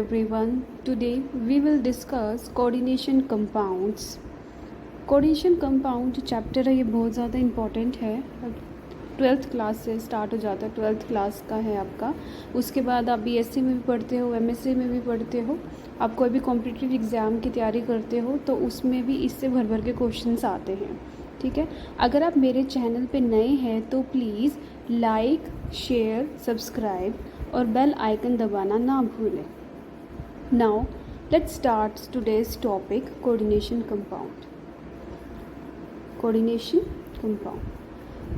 everyone. Today we will discuss coordination compounds. Coordination compound जो chapter है ये बहुत ज़्यादा इम्पॉर्टेंट है। 12th क्लास से स्टार्ट हो जाता है, 12th क्लास का है आपका। उसके बाद आप बीएससी में भी पढ़ते हो, एमएससी में भी पढ़ते हो, आप कोई भी कॉम्पिटिटिव एग्ज़ाम की तैयारी करते हो तो उसमें भी इससे भर भर के क्वेश्चंस आते हैं। ठीक है, अगर आप मेरे चैनल पे नए हैं तो प्लीज़ लाइक, शेयर, सब्सक्राइब और बेल आइकन दबाना ना भूलें। Now let's start today's topic coordination compound.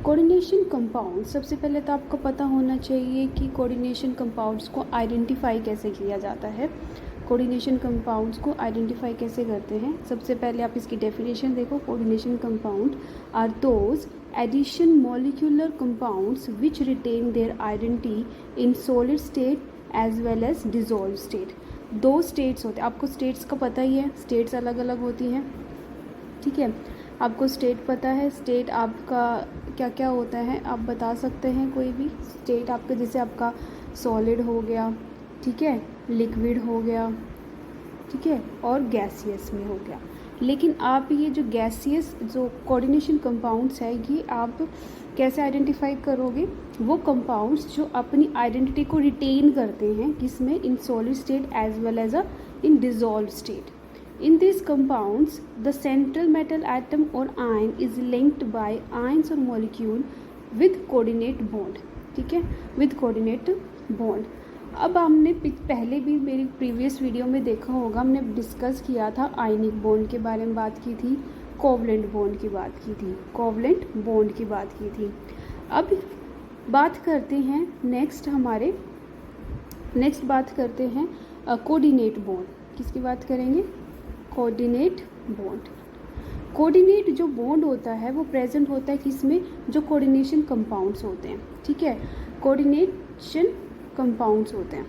Coordination compound सबसे पहले तो आपको पता होना चाहिए कि कोऑर्डिनेशन कंपाउंड्स को आइडेंटिफाई कैसे किया जाता है। कोऑर्डिनेशन कंपाउंड्स को आइडेंटिफाई कैसे करते हैं, सबसे पहले आप इसकी डेफिनेशन देखो। Coordination compound are those addition molecular compounds which retain their identity in solid state as well as dissolve state. दो स्टेट्स होते हैं, आपको स्टेट्स का पता ही है, स्टेट्स अलग अलग होती हैं। ठीक है, आपको स्टेट पता है। स्टेट आपका क्या क्या होता है आप बता सकते हैं, कोई भी स्टेट आपका, जैसे आपका सॉलिड हो गया, ठीक है, लिक्विड हो गया, ठीक है, और गैसियस में हो गया। लेकिन आप ये जो गैसियस जो कोऑर्डिनेशन कंपाउंड्स है ये आप कैसे आइडेंटिफाई करोगे? वो कंपाउंड्स जो अपनी आइडेंटिटी को रिटेन करते हैं, किसमें? In solid state as well as in dissolve state. In these compounds, the central metal atom or ion is linked by ions or molecule with coordinate bond. ठीक है, with coordinate bond. अब हमने पहले भी मेरी प्रीवियस वीडियो में देखा होगा, हमने डिस्कस किया था आयनिक बॉन्ड के बारे में बात की थी, कोवलेंट बॉन्ड की बात की थी, कोवलेंट बॉन्ड की बात की थी। अब बात करते हैं नेक्स्ट बात करते हैं कोऑर्डिनेट बॉन्ड। किसकी बात करेंगे? Coordinate bond. कोऑर्डिनेट जो बॉन्ड होता है वो प्रेजेंट होता है किसमें? जो कोऑर्डिनेशन कंपाउंड्स होते हैं। ठीक है, कोऑर्डिनेशन कंपाउंड्स होते हैं।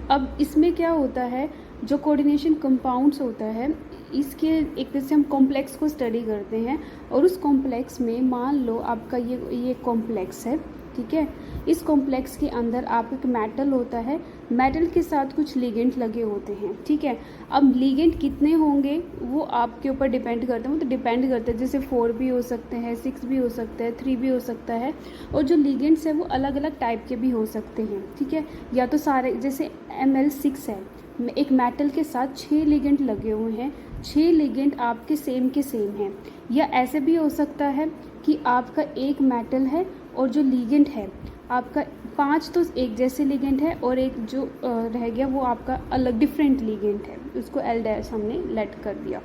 अब इसमें क्या होता है, जो कोऑर्डिनेशन कंपाउंड्स होता है इसके एक तरह से हम कॉम्प्लेक्स को स्टडी करते हैं और उस कॉम्प्लेक्स में मान लो आपका ये कॉम्प्लेक्स है। ठीक है, इस कॉम्प्लेक्स के अंदर आप एक मेटल होता है, मेटल के साथ कुछ लिगेंड लगे होते हैं। ठीक है, अब लिगेंड कितने होंगे वो आपके ऊपर डिपेंड करते हैं, वो तो डिपेंड करते हैं, जैसे 4 भी हो सकते हैं, 6 भी हो सकते हैं, 3 भी हो सकता है, और जो लिगेंड्स है वो अलग अलग टाइप के भी हो सकते हैं। ठीक है, या तो सारे, जैसे Ml6 है, एक मेटल के साथ 6 लिगेंड लगे हुए हैं, 6 लिगेंड आपके सेम के सेम हैं। या ऐसे भी हो सकता है कि आपका एक मेटल है और जो लिगेंड है आपका 5 तो एक जैसे लिगेंड है और एक जो रह गया वो आपका अलग डिफरेंट लिगेंड है, उसको L- हमने लेट कर दिया।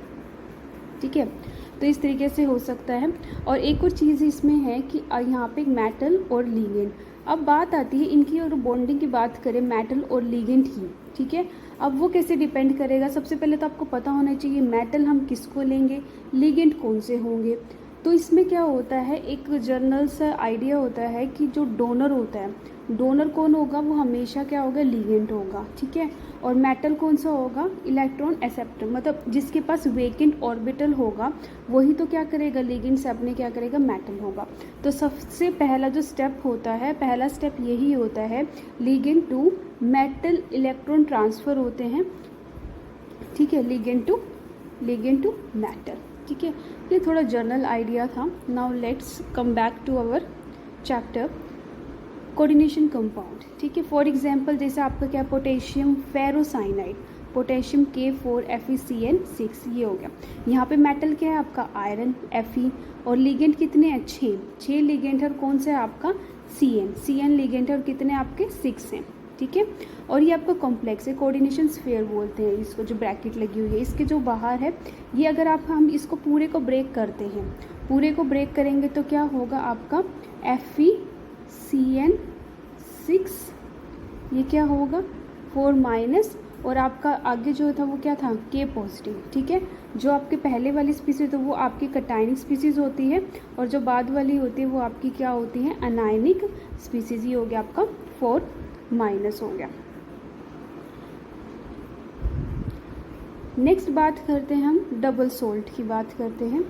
ठीक है, तो इस तरीके से हो सकता है। और एक और चीज़ इसमें है कि यहाँ पे एक मेटल और लिगेंड। अब बात आती है इनकी और बॉन्डिंग की बात करें मेटल और लिगेंड की। ठीक है, अब वो कैसे डिपेंड करेगा? सबसे पहले तो आपको पता होना चाहिए मेटल हम किसको लेंगे, लिगेंड कौन से होंगे। तो इसमें क्या होता है, एक जनरल सा आइडिया होता है कि जो डोनर होता है, डोनर कौन होगा? वो हमेशा क्या होगा? लिगेंड होगा। ठीक है, और मेटल कौन सा होगा? इलेक्ट्रॉन एक्सेप्टर, मतलब जिसके पास वेकेंट ऑर्बिटल होगा वही तो क्या करेगा? लिगेंड से अपने क्या करेगा? मेटल होगा। तो सबसे पहला जो स्टेप होता है, पहला स्टेप यही होता है, ligand to metal electron transfer होते हैं। ठीक है, लिगेंड टू मेटल। ठीक है, ये थोड़ा जनरल आइडिया था। Now let's come back to our chapter coordination compound. ठीक है, फॉर एग्जांपल जैसे आपका क्या, पोटेशियम फेरोसाइनाइड, पोटेशियम K4FeCN6, ये हो गया। यहाँ पे मेटल क्या है आपका? आयरन Fe, और लिगेंड कितने हैं? 6 लिगेंड है, और कौन सा है आपका? CN लिगेंड है, और कितने आपके? 6 हैं। ठीक है, और ये आपका कॉम्प्लेक्स है, कोऑर्डिनेशन स्फीयर बोलते हैं इसको, जो ब्रैकेट लगी हुई है इसके जो बाहर है, ये अगर हम इसको पूरे को ब्रेक करते हैं, पूरे को ब्रेक करेंगे तो क्या होगा आपका? FeCN6, ये क्या होगा? 4- और आपका आगे जो था वो क्या था? K positive. ठीक है, जो आपके पहले वाली स्पीसीज तो वो आपकी कटायनिक स्पीसीज होती है, और जो बाद वाली होती है वो आपकी क्या होती है? Anionic species. ये हो गया आपका 4- हो गया। नेक्स्ट बात करते हैं हम डबल सोल्ट की बात करते हैं,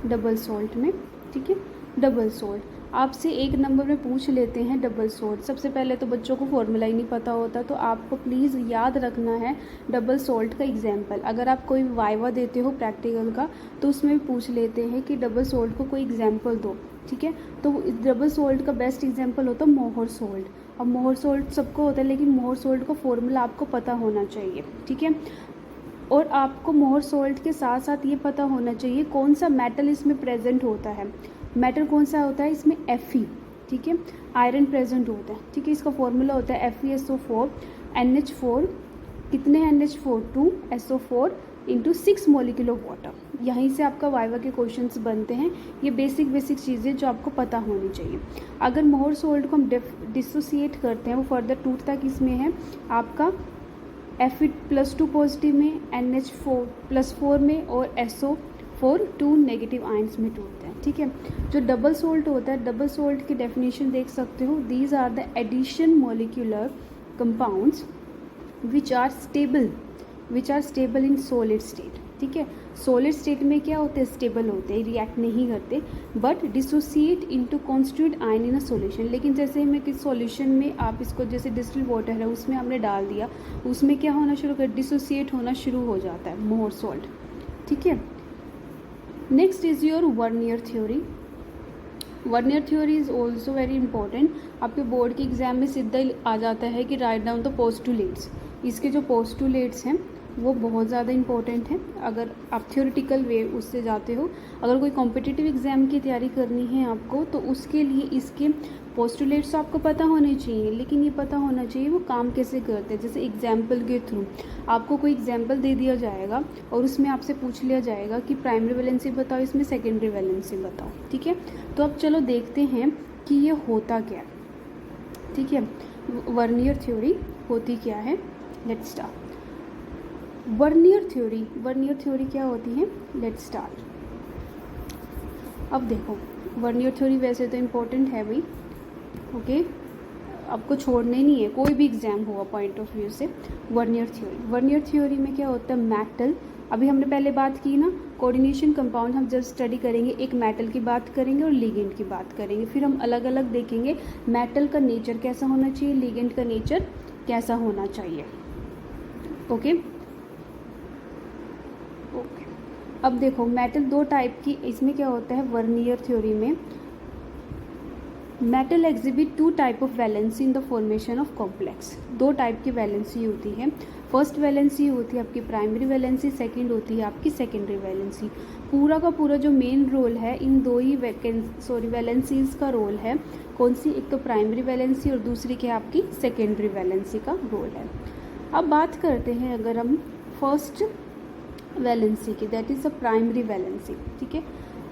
डबल सोल्ट में। ठीक है, डबल सोल्ट आपसे एक नंबर में पूछ लेते हैं डबल सॉल्ट। सबसे पहले तो बच्चों को फॉर्मूला ही नहीं पता होता, तो आपको प्लीज़ याद रखना है डबल सॉल्ट का एग्जाम्पल। अगर आप कोई वाइवा देते हो प्रैक्टिकल का तो उसमें पूछ लेते हैं कि डबल सॉल्ट को कोई एग्जाम्पल दो, ठीक है। तो डबल सॉल्ट का बेस्ट एग्जाम्पल होता है मोहर सॉल्ट। अब मोहर सॉल्ट सबको होता है, लेकिन मोहर सॉल्ट का फॉर्मूला आपको पता होना चाहिए, ठीक है। और आपको मोहर सॉल्ट के साथ साथ ये पता होना चाहिए कौन सा मेटल इसमें प्रेजेंट होता है। मेटल कौन सा होता है इसमें? Fe, ठीक है, आयरन प्रेजेंट होता है, ठीक है। इसका फॉर्मूला होता है FeSO4 NH4, कितने NH4? 2 SO4 into 6 molecule of water. यहीं से आपका वाइवा के क्वेश्चंस बनते हैं। ये बेसिक चीज़ें जो आपको पता होनी चाहिए। अगर मोहर सॉल्ट को हम डिसोसिएट करते हैं, वो फर्दर टूटता किस में है आपका Fe+2 पॉजिटिव में, NH4+4 में और SO4 2 नेगेटिव आयंस में टूटते हैं, ठीक है। जो डबल सॉल्ट होता है, डबल सॉल्ट की डेफिनेशन देख सकते हो, these are the addition molecular compounds which are stable in solid state, ठीक है। सॉलिड स्टेट में क्या होते हैं? स्टेबल होते हैं, रिएक्ट नहीं करते, but dissociate into constitute ion in a solution. लेकिन जैसे में किस सॉल्यूशन में आप इसको, जैसे डिस्टिल वाटर है उसमें आपने डाल दिया, उसमें क्या होना शुरू कर, डिसोसिएट होना शुरू हो जाता है मोहर सॉल्ट, ठीक है। Next is your vernier theory. Vernier theory is also very important. आपके बोर्ड के एग्जाम में सीधा आ जाता है कि राइट डाउन द पोस्टुलेट्स। इसके जो पोस्टुलेट्स हैं वो बहुत ज़्यादा इंपॉर्टेंट है। अगर आप थ्योरेटिकल वे उससे जाते हो, अगर कोई कॉम्पिटिटिव एग्जाम की तैयारी करनी है आपको, तो उसके लिए इसके पोस्टुलेट्स आपको पता होने चाहिए। लेकिन ये पता होना चाहिए वो काम कैसे करते हैं। जैसे एग्जाम्पल के थ्रू आपको कोई एग्जाम्पल दे दिया जाएगा और उसमें आपसे पूछ लिया जाएगा कि प्राइमरी वैलेंसी बताओ, इसमें सेकेंडरी वैलेंसी बताओ, ठीक है। तो अब चलो देखते हैं कि ये होता क्या है, ठीक है। वर्नियर थ्योरी होती क्या है, लेट्स स्टार्ट। वर्नियर थ्योरी क्या होती है, लेट्स स्टार्ट। अब देखो, वर्नियर थ्योरी वैसे तो इम्पोर्टेंट है भाई, ओके, आपको छोड़ने नहीं है, कोई भी एग्जाम हुआ पॉइंट ऑफ व्यू से। वर्नियर थ्योरी में क्या होता है, मेटल, अभी हमने पहले बात की ना, कोऑर्डिनेशन कंपाउंड हम जब स्टडी करेंगे, एक मेटल की बात करेंगे और लिगेंड की बात करेंगे, फिर हम अलग अलग देखेंगे मेटल का नेचर कैसा होना चाहिए, लिगेंड का नेचर कैसा होना चाहिए, ओके। अब देखो, मेटल दो टाइप की, इसमें क्या होता है वर्नियर थ्योरी में, metal exhibit 2 type of valency in the formation of complex. 2 type की वैलेंसी होती है। फर्स्ट वैलेंसी होती है आपकी प्राइमरी वैलेंसी, सेकंड होती है आपकी सेकेंडरी वैलेंसी। पूरा का पूरा जो मेन रोल है इन दो ही वैलेंसीज का रोल है। कौन सी? एक तो प्राइमरी वैलेंसी और दूसरी क्या है आपकी सेकेंडरी वैलेंसी का रोल है। अब बात करते हैं अगर हम फर्स्ट वैलेंसी की, that is a primary valency, ठीक है।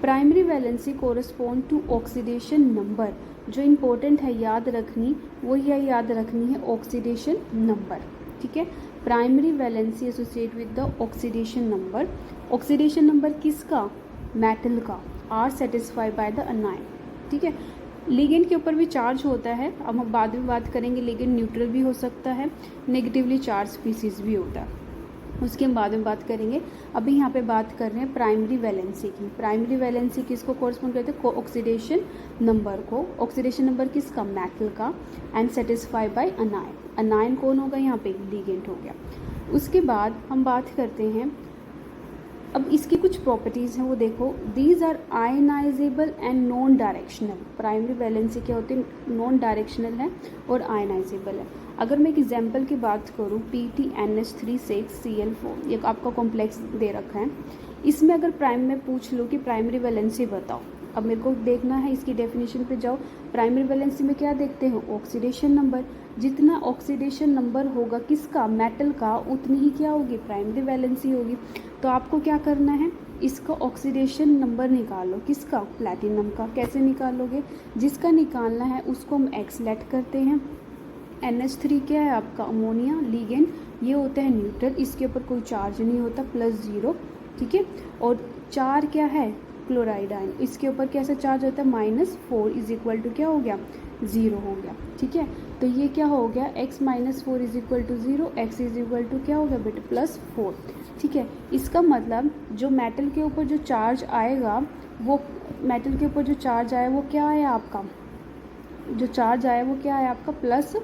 Primary valency correspond to oxidation number. जो इम्पोर्टेंट है याद रखनी, वो यह याद रखनी है ऑक्सीडेशन नंबर, ठीक है। Primary valency associate with the oxidation number. Oxidation number किसका? मेटल का। Are satisfied by the anion, ठीक है। लिगेंड के ऊपर भी चार्ज होता है, अब हम बाद में बात करेंगे। लिगेंड न्यूट्रल भी हो सकता है, नेगेटिवली चार्ज स्पीसीज भी होता है, उसके हम बाद में बात करेंगे। अभी यहाँ पे बात कर रहे हैं प्राइमरी वैलेंसी की। प्राइमरी वैलेंसी किसको कोरस्पॉन्ड करते हैं? ऑक्सीडेशन नंबर को। ऑक्सीडेशन नंबर किसका? मेटल का। And satisfied by अनायन। अनायन कौन होगा यहाँ पे? लिगेंड हो गया। उसके बाद हम बात करते हैं, अब इसकी कुछ प्रॉपर्टीज़ हैं वो देखो। These are ionisable and non directional. Primary valency क्या होती है? नॉन डायरेक्शनल है और आयनाइजेबल है। अगर मैं एक एग्जाम्पल की बात करूँ, PTNH3ClCl4, ये आपका कॉम्प्लेक्स दे रखा है। इसमें अगर प्राइम में पूछ लो कि प्राइमरी वैलेंसी बताओ, अब मेरे को देखना है इसकी डेफिनेशन पे जाओ। प्राइमरी वैलेंसी में क्या देखते हो? Oxidation number. जितना ऑक्सीडेशन नंबर होगा किसका? मेटल का, उतनी ही क्या होगी? प्राइमरी वैलेंसी होगी। तो आपको क्या करना है? इसका ऑक्सीडेशन नंबर निकालो। किसका? प्लैटिनम का। कैसे निकालोगे? जिसका निकालना है उसको हम एक्स लेट करते हैं। NH3 क्या है आपका? अमोनिया। लिगेंड ये होता है न्यूट्रल, इसके ऊपर कोई चार्ज नहीं होता, +0, ठीक है। और 4 क्या है? क्लोराइड आयन, इसके ऊपर कैसा चार्ज होता है? -4 इज इक्वल टू क्या हो गया? ज़ीरो हो गया। ठीक है, तो ये क्या हो गया, x minus 4 is equal to zero, X is equal to क्या हो गया बेटे प्लस 4। ठीक है, इसका मतलब जो मेटल के ऊपर जो चार्ज आएगा वो मेटल के ऊपर जो चार्ज आया वो क्या आया आपका, जो चार्ज आया वो क्या आया आपका प्लस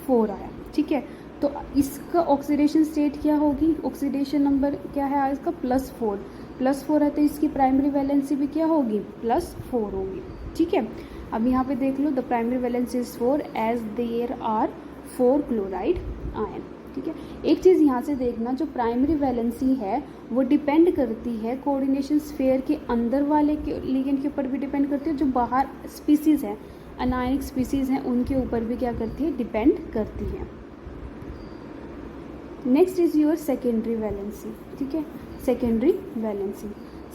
4 आया। ठीक है, तो इसका ऑक्सीडेशन स्टेट क्या होगी, ऑक्सीडेशन नंबर क्या है इसका प्लस 4, प्लस 4 है तो इसकी प्राइमरी वैलेंसी भी क्या होगी प्लस 4 होगी। ठीक है, अब यहाँ पे देख लो the primary valency is 4 as there are 4 chloride ion. ठीक है, एक चीज़ यहाँ से देखना, जो प्राइमरी वैलेंसी है वो डिपेंड करती है कोऑर्डिनेशन स्फीयर के अंदर वाले के लिगेंड के ऊपर भी डिपेंड करती है, जो बाहर स्पीसीज़ है अनायनिक स्पीसीज़ हैं उनके ऊपर भी क्या करती है डिपेंड करती है। Next is your secondary valency. ठीक है, secondary valency,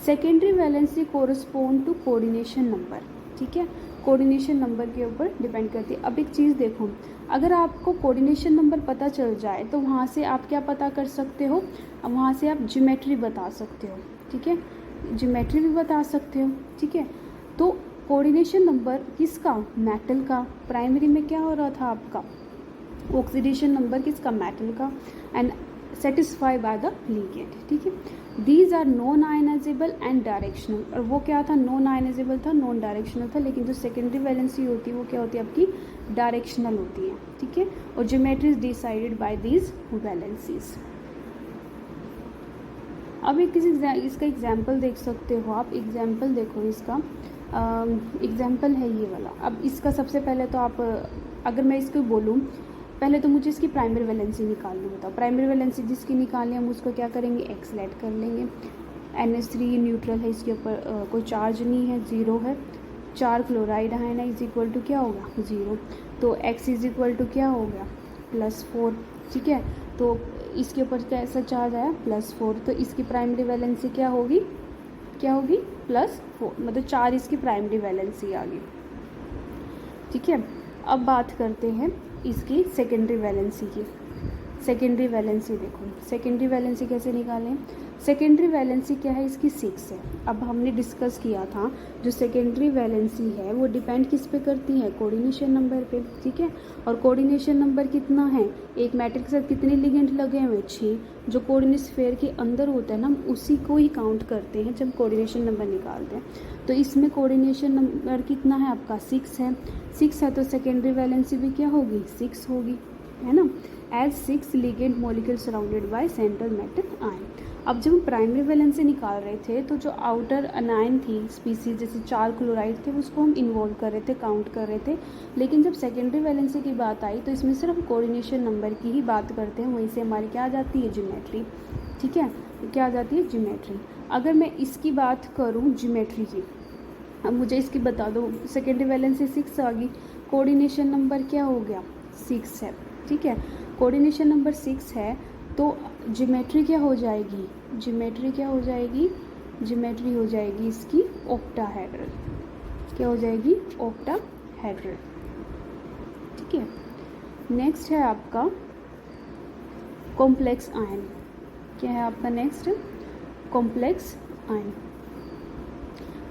secondary valency correspond to coordination number. ठीक है, कोऑर्डिनेशन नंबर के ऊपर डिपेंड करती है। अब एक चीज़ देखो, अगर आपको कोऑर्डिनेशन नंबर पता चल जाए तो वहाँ से आप क्या पता कर सकते हो, अब वहाँ से आप ज्योमेट्री बता सकते हो। ठीक है, ज्योमेट्री भी बता सकते हो। ठीक है, तो कोऑर्डिनेशन नंबर किसका, मेटल का, प्राइमरी में क्या हो रहा था आपका ऑक्सीडेशन नंबर किसका, मेटल का, and satisfy by the ligand. ठीक है, these are non ionisable and directional, और वो क्या था नॉन आयनाइजेबल था, नॉन डायरेक्शनल था, लेकिन जो सेकेंडरी वैलेंसी होती है वो क्या होती है आपकी डायरेक्शनल होती है। ठीक है, और geometry is decided by these valencies. अब एक इसका एग्जाम्पल देख सकते हो आप, एग्जाम्पल देखो इसका, एग्जाम्पल है ये वाला। अब इसका सबसे पहले तो आप अगर मैं इसको बोलूँ, पहले तो मुझे इसकी प्राइमरी वैलेंसी निकालनी बताओ। प्राइमरी वैलेंसी जिसकी निकालनी है हम उसको क्या करेंगे एक्स लेट कर लेंगे। NH3 न्यूट्रल है, इसके ऊपर कोई चार्ज नहीं है, ज़ीरो है, 4 क्लोराइड आयन है, इज इक्वल टू क्या होगा 0, तो x इज इक्वल टू क्या हो गया प्लस 4। ठीक है, तो इसके ऊपर कैसा चार्ज आया प्लस 4, तो इसकी प्राइमरी वैलेंसी क्या होगी प्लस 4, मतलब 4 इसकी प्राइमरी वैलेंसी आ गई। ठीक है, अब बात करते हैं इसकी सेकेंडरी वैलेंसी की। सेकेंडरी वैलेंसी देखो, सेकेंडरी वैलेंसी कैसे निकालें, सेकेंडरी वैलेंसी क्या है इसकी 6 है। अब हमने डिस्कस किया था जो सेकेंडरी वैलेंसी है वो डिपेंड किस पे करती है कोऑर्डिनेशन नंबर पे। ठीक है, और कोऑर्डिनेशन नंबर कितना है, एक मेटल के साथ कितने लिगेंड लगे हुए 6, जो कोऑर्डिनेट स्फीयर के अंदर होता है ना हम उसी को ही काउंट करते हैं जब कोऑर्डिनेशन नंबर निकालते हैं। तो इसमें कोऑर्डिनेशन नंबर कितना है आपका 6 है, 6 है तो सेकेंडरी वैलेंसी भी क्या होगी 6 होगी, है ना, as 6 ligand molecule surrounded by central metal ion. अब जब हम प्राइमरी वैलेंसी निकाल रहे थे तो जो आउटर अनायन थी स्पीसीज जैसे 4 क्लोराइड थे उसको हम इन्वॉल्व कर रहे थे, काउंट कर रहे थे, लेकिन जब सेकेंडरी वैलेंसी की बात आई तो इसमें सिर्फ कोऑर्डिनेशन नंबर की ही बात करते हैं, वहीं से हमारी क्या आ जाती है ज्योमेट्री। ठीक है, क्या आ जाती है ज्योमेट्री। अगर मैं इसकी बात करूँ ज्योमेट्री की, अब मुझे इसकी बता दो, सेकेंडरी वैलेंसी 6 आ गई, कोऑर्डिनेशन नंबर क्या हो गया 6 है। ठीक है, कोऑर्डिनेशन नंबर 6 है तो ज्योमेट्री क्या हो जाएगी, ज्योमेट्री क्या हो जाएगी, ज्योमेट्री हो जाएगी इसकी ऑक्टाहेड्रल, क्या हो जाएगी ऑक्टाहेड्रल। ठीक है, नेक्स्ट है आपका कॉम्प्लेक्स आयन, क्या है आपका next complex ion.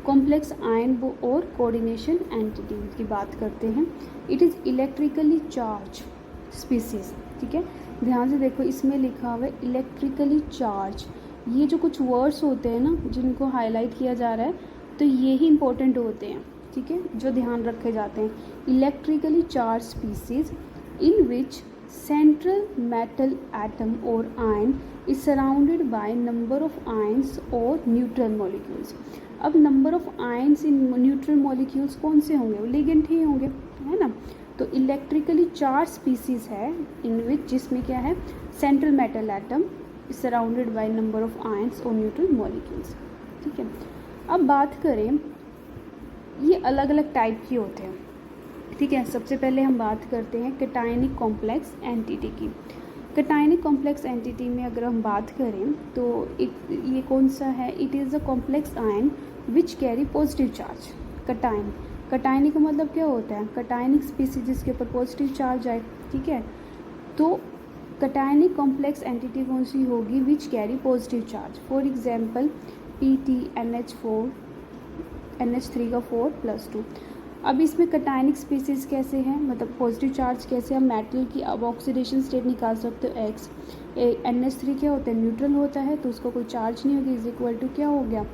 Complex ion और कोऑर्डिनेशन एंटिटी की बात करते हैं। It is electrically charge species. ठीक है, ध्यान से देखो इसमें लिखा हुआ है इलेक्ट्रिकली चार्ज, ये जो कुछ वर्ड्स होते हैं ना जिनको हाईलाइट किया जा रहा है तो ये ही इंपॉर्टेंट होते हैं। ठीक है, जो ध्यान रखे जाते हैं, electrically charge species in which central metal atom or ion is surrounded by number of ions or neutral molecules. अब number of ions in neutral molecules कौन से होंगे, वो लिगेंड ही होंगे, है ना। तो इलेक्ट्रिकली चार्ज स्पीसीज है इन विच जिसमें क्या है central metal atom surrounded by number of ions or neutral molecules. ठीक है, अब बात करें ये अलग अलग टाइप के होते हैं। ठीक है, सबसे पहले हम बात करते हैं कैटायनिक कॉम्प्लेक्स एंटिटी की। कैटायनिक कॉम्प्लेक्स एंटिटी में अगर हम बात करें तो ये कौन सा है, it is a complex ion which carry positive charge. Cation, cationic का मतलब क्या होता है, कैटायनिक स्पीसीज जिसके ऊपर पॉजिटिव चार्ज आए। ठीक है, तो कैटायनिक कॉम्प्लेक्स एंटिटी कौन सी होगी which carry positive charge. For example PT NH4 NH3 का 4+2। अब इसमें कटायनिक स्पीसीज कैसे हैं, मतलब पॉजिटिव चार्ज कैसे, हम मेटल की अब ऑक्सीडेशन स्टेट निकाल सकते हो एक्स। NH3 क्या होता है, न्यूट्रल होता है, तो उसको कोई चार्ज नहीं होगी, इज इक्वल टू क्या हो गया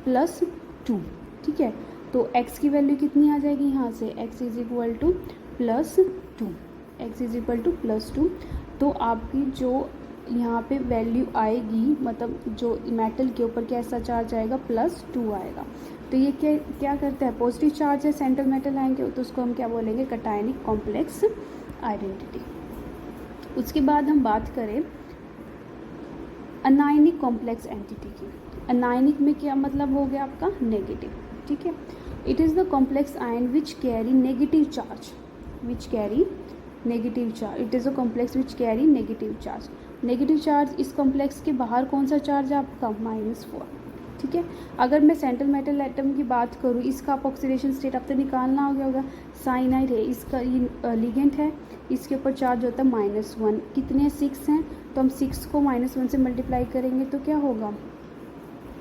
+2। ठीक है, तो x की वैल्यू कितनी आ जाएगी यहाँ से, x is equal to +2, x is equal to +2। तो आपकी जो यहाँ पे वैल्यू आएगी, मतलब जो मेटल के ऊपर कैसा चार्ज आएगा, +2 आएगा। तो ये क्या करता है, पॉजिटिव चार्ज है, सेंट्रल मेटल आएंगे तो उसको हम क्या बोलेंगे, कटायनिक कॉम्प्लेक्स आइडेंटिटी। उसके बाद हम बात करें अनायनिक कॉम्प्लेक्स एंटिटी की। अनायनिक में क्या मतलब हो गया आपका, नेगेटिव। ठीक है, it is the complex ion which carry negative charge, which carry negative charge, it is a complex which carry negative charge. Negative charge इस कॉम्प्लेक्स के बाहर कौन सा चार्ज है आपका, -4। ठीक है, अगर मैं सेंट्रल मेटल एटम की बात करूँ, इसका आप ऑक्सीडेशन स्टेट अब तो निकालना हो गया होगा, साइनाइड है, इसका ये लिगेंड है, इसके ऊपर चार्ज होता है -1। कितने 6 हैं, तो हम 6 को -1 से मल्टीप्लाई करेंगे तो क्या होगा,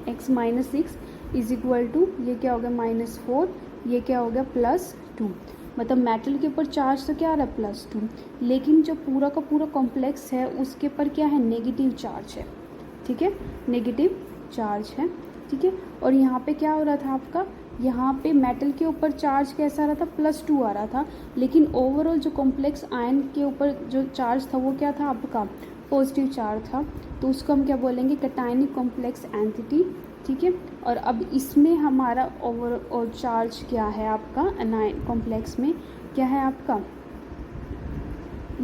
x - 6 इज इक्वल टू, ये क्या हो गया -4, ये क्या हो गया +2। मतलब मेटल के ऊपर चार्ज तो क्या आ रहा है, +2, लेकिन जो पूरा का पूरा कॉम्प्लेक्स है उसके ऊपर क्या है, नेगेटिव चार्ज है। ठीक है, नेगेटिव चार्ज है। ठीक है, और यहाँ पे क्या हो रहा था आपका, यहाँ पे मेटल के ऊपर चार्ज कैसा आ रहा था, +2 आ रहा था, लेकिन ओवरऑल जो कॉम्प्लेक्स आयन के ऊपर जो चार्ज था वो क्या था आपका, पॉजिटिव चार्ज था। तो उसको हम क्या बोलेंगे, कटायनिक कॉम्प्लेक्स एंटिटी। ठीक है, और अब इसमें हमारा ओवरऑल चार्ज क्या है आपका, अनायन कॉम्प्लेक्स में क्या है आपका,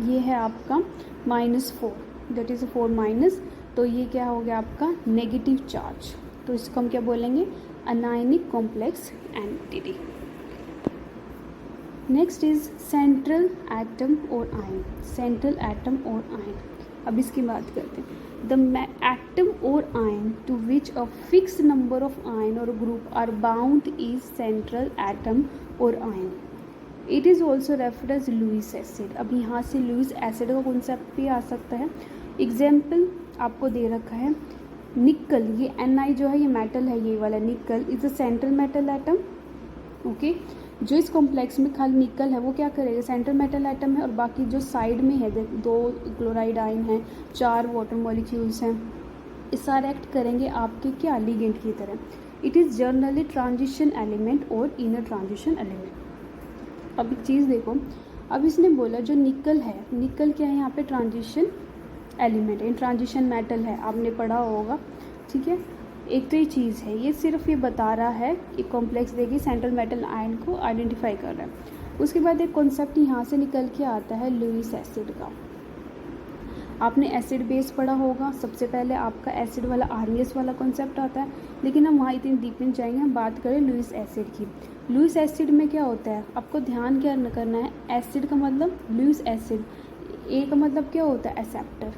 ये है आपका -4, दैट इज़ 4-, तो ये क्या हो गया आपका नेगेटिव चार्ज। तो इसको हम क्या बोलेंगे, anionic complex entity. Next is central atom or ion, central atom or ion. अब इसकी बात करते हैं, the atom or ion to which a fix number of ion or group are bound is central atom or ion. It is also referred as Lewis acid. अब यहाँ से Lewis acid का concept भी आ सकता है। एग्जाम्पल आपको दे रखा है, निकल, ये Ni जो है ये मेटल है, ये वाला निकल is a central metal atom. Okay, जो इस कॉम्प्लेक्स में खाली निकल है वो क्या करेगा, सेंट्रल मेटल एटम है, और बाकी जो साइड में है 2 क्लोराइड आयन हैं, 4 वाटर मॉलिक्यूल्स हैं, ये सारे एक्ट करेंगे आपके क्या, लिगेंड की तरह। It is generally transition element और इनर ट्रांजिशन एलिमेंट। अब एक चीज़ देखो, अब इसने बोला जो निकल है, निकल क्या है यहाँ पे, ट्रांजिशन एलिमेंट है, ट्रांजिशन मेटल है, आपने पढ़ा होगा। ठीक है, एक तो ये चीज़ है, ये सिर्फ ये बता रहा है, एक कॉम्प्लेक्स देगी सेंट्रल मेटल आयन को आइडेंटिफाई कर रहा है। उसके बाद एक कॉन्सेप्ट यहाँ से निकल के आता है लुईस एसिड का। आपने एसिड बेस पढ़ा होगा, सबसे पहले आपका एसिड वाला आरएस वाला कॉन्सेप्ट आता है, लेकिन हम वहाँ इतनी डीप में जाएंगे, हम बात करें लुईस एसिड की। लुईस एसिड में क्या होता है, आपको ध्यान क्या करना है, एसिड का मतलब लुईस एसिड, ए का मतलब क्या होता है, एक्सेप्टर।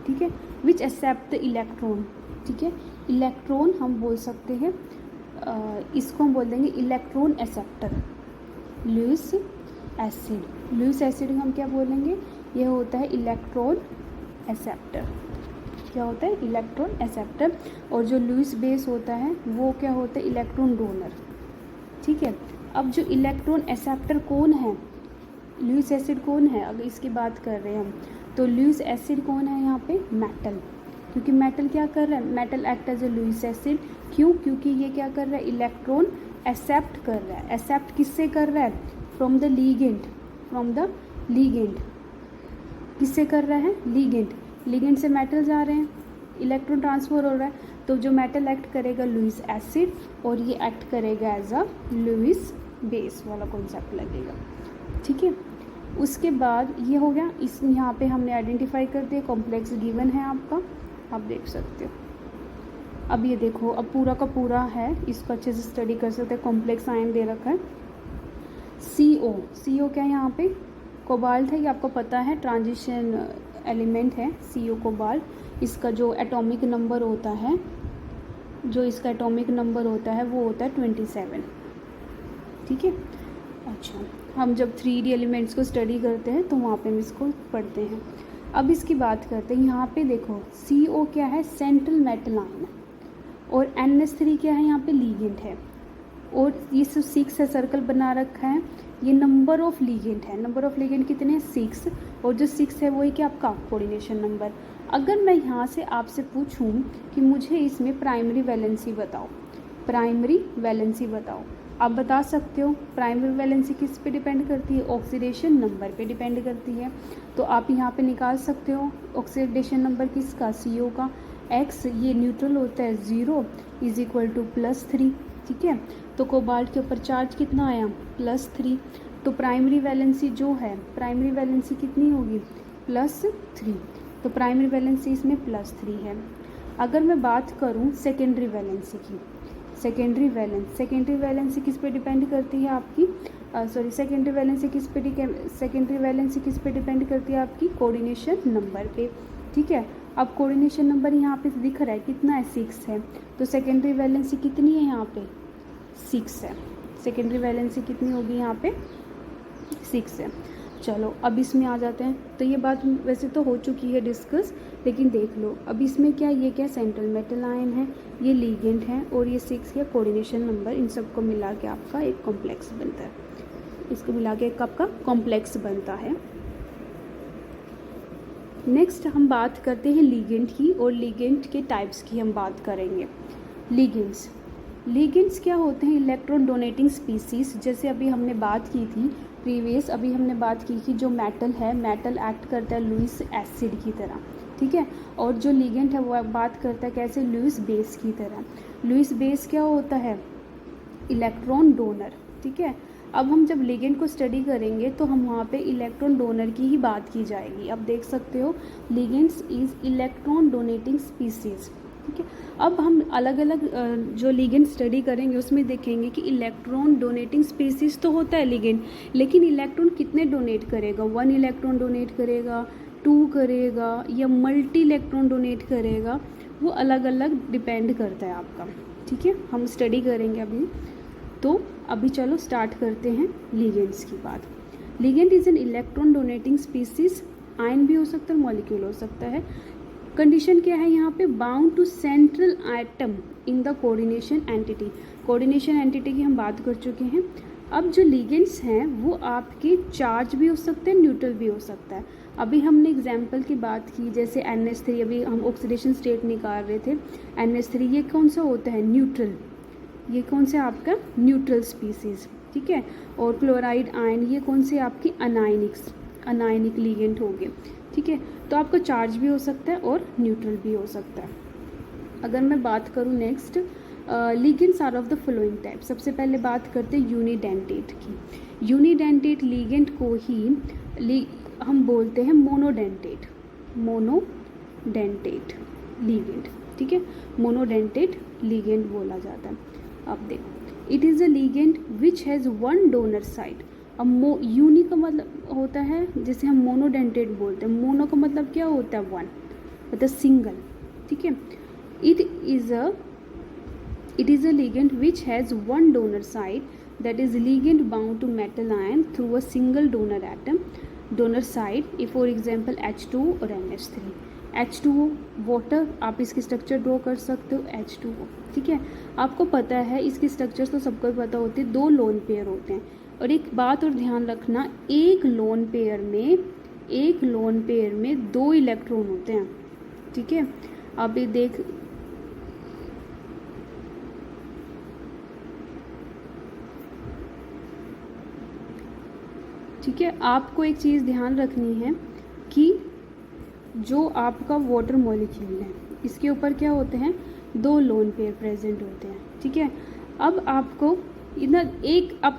ठीक है, विच एक्सेप्ट द इलेक्ट्रॉन। ठीक है, इलेक्ट्रॉन हम बोल सकते हैं, इसको हम बोल देंगे electron acceptor, Lewis acid. Lewis acid हम क्या बोलेंगे, यह होता है इलेक्ट्रॉन एक्सेप्टर। क्या होता है, इलेक्ट्रॉन एक्सेप्टर। और जो लुईस बेस होता है वो क्या होता है, इलेक्ट्रॉन डोनर। ठीक है, अब जो इलेक्ट्रॉन एक्सेप्टर कौन है, लुईस एसिड कौन है, अगर इसकी बात कर रहे हैं हम, तो लुईस एसिड कौन है यहाँ पे, मेटल। क्योंकि मेटल क्या कर रहा है, metal act as a Lewis acid. क्यों, क्योंकि ये क्या कर रहा है, इलेक्ट्रॉन एक्सेप्ट कर रहा है। एक्सेप्ट किससे कर रहा है, from the ligand, from the ligand. किससे कर रहा है, लीगेंड, लीगेंड से मेटल जा रहे हैं, इलेक्ट्रॉन ट्रांसफर हो रहा है, तो जो मेटल एक्ट करेगा लुईस एसिड, और ये एक्ट करेगा एज अ लुईस बेस वाला कॉन्सेप्ट लगेगा। ठीक है, उसके बाद ये हो गया, इस यहाँ पे हमने आइडेंटिफाई कर दिया, कॉम्प्लेक्स गिवन है आपका, आप देख सकते हो। अब ये देखो, अब पूरा का पूरा है, इसको अच्छे से स्टडी कर सकते हैं। कॉम्प्लेक्स आयन दे रखा है, CO क्या है यहाँ पे, कोबाल्ट है, ये आपको पता है, ट्रांजिशन एलिमेंट है CO कोबाल्ट। इसका जो एटॉमिक नंबर होता है, वो होता है 27। ठीक है, अच्छा, हम जब 3D एलिमेंट्स को स्टडी करते हैं तो वहाँ पे हम इसको पढ़ते हैं। अब इसकी बात करते हैं, यहाँ पे देखो CO क्या है, सेंट्रल मेटल आयन, और NH3 क्या है, यहाँ पे लीगेंड है, और ये 6 है, सर्कल बना रखा है, ये नंबर ऑफ लिगेंड है। नंबर ऑफ लिगेंड कितने हैं? 6। और जो 6 है वही क्या आपका कोऑर्डिनेशन नंबर। अगर मैं यहाँ से आपसे पूछूं कि मुझे इसमें प्राइमरी वैलेंसी बताओ, प्राइमरी वैलेंसी बताओ, आप बता सकते हो। प्राइमरी वैलेंसी किस पे डिपेंड करती है? ऑक्सीडेशन नंबर पे डिपेंड करती है। तो आप यहाँ पे निकाल सकते हो ऑक्सीडेशन नंबर किसका? CO का। X ये न्यूट्रल होता है 0 इज इक्वल टू +3, ठीक है। तो कोबाल्ट के ऊपर चार्ज कितना आया? +3। तो प्राइमरी वैलेंसी जो है, प्राइमरी वैलेंसी कितनी होगी? +3। तो प्राइमरी वैलेंसी इसमें +3 है। अगर मैं बात करूँ सेकेंडरी वैलेंसी की, सेकेंडरी वैलेंसी किस पे डिपेंड करती है आपकी? सेकेंडरी वैलेंसी किस पे डिपेंड करती है आपकी? कोऑर्डिनेशन नंबर पे, ठीक है। अब कोऑर्डिनेशन नंबर यहाँ पे दिख रहा है कितना है? 6 है। तो सेकेंडरी वैलेंसी कितनी है यहाँ पे? 6 है। सेकेंडरी वैलेंसी कितनी होगी यहाँ पे? 6 है। चलो अब इसमें आ जाते हैं। तो ये बात वैसे तो हो चुकी है डिस्कस, लेकिन देख लो अब इसमें क्या, ये क्या सेंट्रल मेटल आयन है, ये लिगेंड है, और ये 6 या कोऑर्डिनेशन नंबर, इन सबको मिला के आपका एक कॉम्प्लेक्स बनता है। इसको मिला के एक आपका कॉम्प्लेक्स बनता है। नेक्स्ट हम बात करते हैं लिगेंड की, और लिगेंड के टाइप्स की हम बात करेंगे। लिगेंड्स क्या होते हैं? Electron donating species. जैसे अभी हमने बात की थी प्रीवियस, अभी हमने बात की कि जो मेटल है, मेटल एक्ट करता है लुईस एसिड की तरह, ठीक है। और जो लिगेंड है वो बात करता है कैसे? लुईस बेस की तरह। लुईस बेस क्या होता है? इलेक्ट्रॉन डोनर, ठीक है। अब हम जब लिगेंड को स्टडी करेंगे तो हम वहाँ पे इलेक्ट्रॉन डोनर की ही बात की जाएगी। अब देख सकते हो ligands is electron donating species, ठीक है। अब हम अलग अलग जो लिगेंड स्टडी करेंगे उसमें देखेंगे कि इलेक्ट्रॉन डोनेटिंग स्पीसीज तो होता है लिगेंड, लेकिन इलेक्ट्रॉन कितने डोनेट करेगा? 1 इलेक्ट्रॉन डोनेट करेगा, 2 करेगा, या मल्टी इलेक्ट्रॉन डोनेट करेगा, वो अलग अलग डिपेंड करता है आपका, ठीक है। हम स्टडी करेंगे अभी। तो अभी चलो स्टार्ट करते हैं लिगेंड्स की बात। Ligand is an electron donating species, ion भी हो सकता है, मॉलिक्यूल हो सकता है। कंडीशन क्या है यहाँ पे? Bound to central atom in the coordination entity. Coordination entity की हम बात कर चुके हैं। अब जो लिगेंड्स हैं वो आपके चार्ज भी हो सकते हैं, न्यूट्रल भी हो सकता है। अभी हमने एग्जाम्पल की बात की, जैसे NH3, अभी हम ऑक्सीडेशन स्टेट निकाल रहे थे। NH3 ये कौन सा होता है? न्यूट्रल। ये कौन सा आपका? न्यूट्रल स्पीसीज, ठीक है। और क्लोराइड आयन ये कौन से आपकी? अनायनिक लिगेंड हो गए, ठीक है। तो आपका चार्ज भी हो सकता है और न्यूट्रल भी हो सकता है। अगर मैं बात करूँ next, ligands are of the following type. सबसे पहले बात करते हैं यूनिडेंटेट की। यूनिडेंटेट लिगेंड को ही हम बोलते हैं मोनोडेंटेट लिगेंड, ठीक है। मोनोडेंटेट लिगेंड बोला जाता है। अब देखो, it is a ligand which has 1 donor side. अब यूनि का मतलब होता है, जैसे हम मोनोडेंटेट बोलते हैं, मोनो का मतलब क्या होता है? 1, मतलब सिंगल, ठीक है। It is a ligand which has 1 donor side, that is ligand bound to metal ion through a single donor side, if for example H2 और NH3। H2O वाटर, आप इसकी स्ट्रक्चर ड्रॉ कर सकते हो, H2O, ठीक है। आपको पता है इसकी स्ट्रक्चर तो सबको पता होती है, 2 लोन पेयर होते हैं। और एक बात और ध्यान रखना, एक लोन पेयर में 2 इलेक्ट्रॉन होते हैं, ठीक है। अब ये देख, ठीक है। आपको एक चीज़ ध्यान रखनी है कि जो आपका वाटर मॉलिक्यूल है इसके ऊपर क्या होते हैं? 2 लोन पेयर प्रेजेंट होते हैं, ठीक है। अब आपको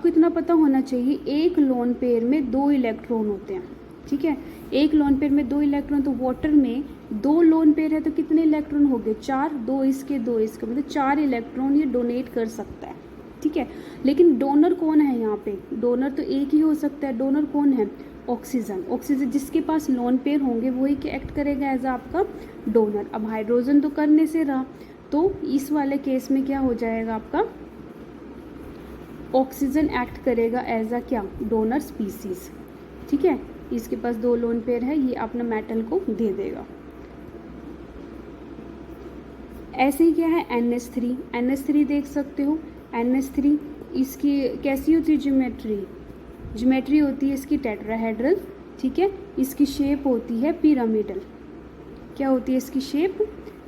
इतना पता होना चाहिए, एक लोन पेयर में 2 इलेक्ट्रॉन होते हैं, ठीक है। एक लोन पेयर में 2 इलेक्ट्रॉन, तो वाटर में 2 लोन पेयर है तो कितने इलेक्ट्रॉन हो गए? 4, 2 इसके 2 इसके, मतलब 4 इलेक्ट्रॉन ये डोनेट कर सकता है, ठीक है। लेकिन डोनर कौन है यहाँ पे? डोनर तो एक ही हो सकता है। डोनर कौन है? ऑक्सीजन जिसके पास लोन पेयर होंगे वही एक्ट करेगा एज आपका डोनर। अब हाइड्रोजन तो करने से रहा, तो इस वाले केस में क्या हो जाएगा आपका? ऑक्सीजन एक्ट करेगा एज अ क्या? डोनर स्पीसीज, ठीक है। इसके पास 2 लोन पेयर है, ये अपना मेटल को दे देगा। ऐसे ही क्या है? NH3 देख सकते हो। NH3 इसकी कैसी होती है ज्योमेट्री, ज्योमेट्री होती है इसकी टेट्राहेड्रल, ठीक है। इसकी शेप होती है पिरामिडल, क्या होती है इसकी शेप,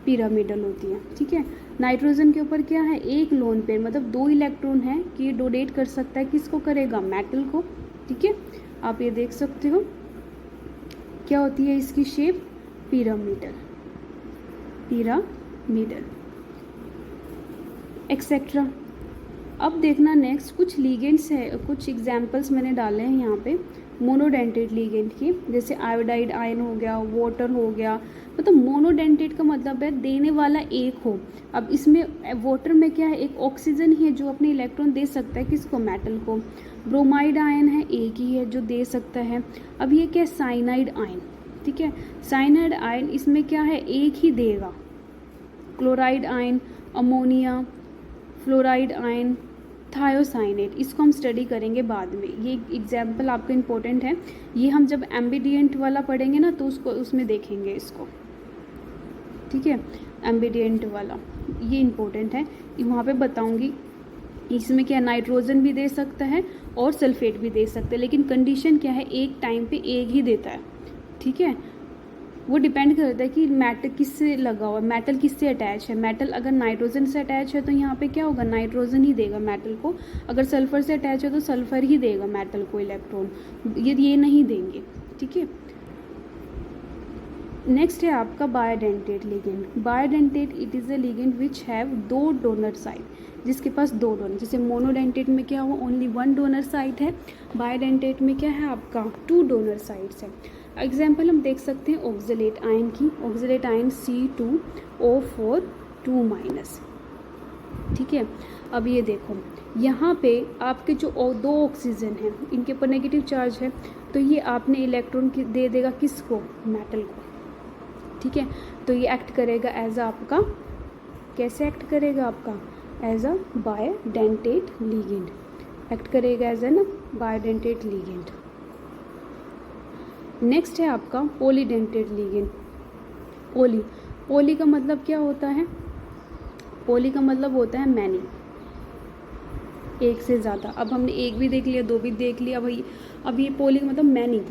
पिरामिडल होती है, ठीक है। नाइट्रोजन के ऊपर क्या है, एक लोन पेयर, मतलब 2 इलेक्ट्रॉन है कि ये डोनेट कर सकता है, किसको करेगा, मेटल को, ठीक है। आप ये देख सकते हो क्या होती है इसकी शेप, पिरामिडल, पिरामिडल एक्सेट्रा। अब देखना नेक्स्ट कुछ लीगेंड्स है, कुछ एग्जांपल्स मैंने डाले हैं यहाँ पे मोनोडेंटेट लीगेंड की, जैसे आयोडाइड आयन हो गया, वाटर हो गया। मतलब मोनोडेंटेट का मतलब है देने वाला एक हो। अब इसमें वाटर में क्या है, एक ऑक्सीजन ही है जो अपने इलेक्ट्रॉन दे सकता है, किसको, मेटल को। ब्रोमाइड आयन है, एक ही है जो दे सकता है। अब ये क्या है, साइनाइड आयन, ठीक है। साइनाइड आयन इसमें क्या है, एक ही देगा। Chloride ion, ammonia, fluoride ion, thiocyanate, इसको हम स्टडी करेंगे बाद में। ये एग्जाम्पल आपका इम्पोर्टेंट है, ये हम जब एम्बिडिएंट वाला पढ़ेंगे ना तो उसको उसमें देखेंगे इसको, ठीक है। एम्बिडिएंट वाला ये इम्पोर्टेंट है, वहाँ पे बताऊंगी। इसमें क्या नाइट्रोजन भी दे सकता है और सल्फेट भी दे सकता है, लेकिन कंडीशन क्या है, एक टाइम पे एक ही देता है, ठीक है। वो डिपेंड करता है कि मेटल किससे लगा हुआ है, मेटल किससे अटैच है। मेटल अगर नाइट्रोजन से अटैच है तो यहाँ पे क्या होगा, नाइट्रोजन ही देगा मेटल को। अगर सल्फर से अटैच है तो सल्फर ही देगा मेटल को इलेक्ट्रॉन, ये नहीं देंगे, ठीक है। नेक्स्ट है आपका bidentate ligand. Bidentate it is a ligand which have 2 donor side, जिसके पास 2 डोनर, जैसे मोनोडेंटेट में क्या हुआ, ओनली 1 डोनर साइड है। बायोडेंटेट में क्या है आपका 2 डोनर साइड्स है। एग्जाम्पल हम देख सकते हैं ऑक्जेलेट आयन की, ऑक्जेलेट आयन C2O4 2-, ठीक है। अब ये देखो यहाँ पे आपके जो 2 ऑक्सीजन हैं इनके ऊपर नेगेटिव चार्ज है, तो ये आपने इलेक्ट्रॉन दे देगा किसको, मेटल को, ठीक है। तो ये एक्ट करेगा एज आपका, कैसे एक्ट करेगा आपका, एज अ बायोडेंटेट लिगेंड, एक्ट करेगा एज एन बायोडेंटेट लिगेंड। नेक्स्ट है आपका पॉलीडेंटेट लिगेंड। पोली का मतलब क्या होता है, पोली का मतलब होता है मैनी, एक से ज़्यादा। अब हमने एक भी देख लिया, 2 भी देख लिया भाई। अब ये पोली का मतलब मैनी,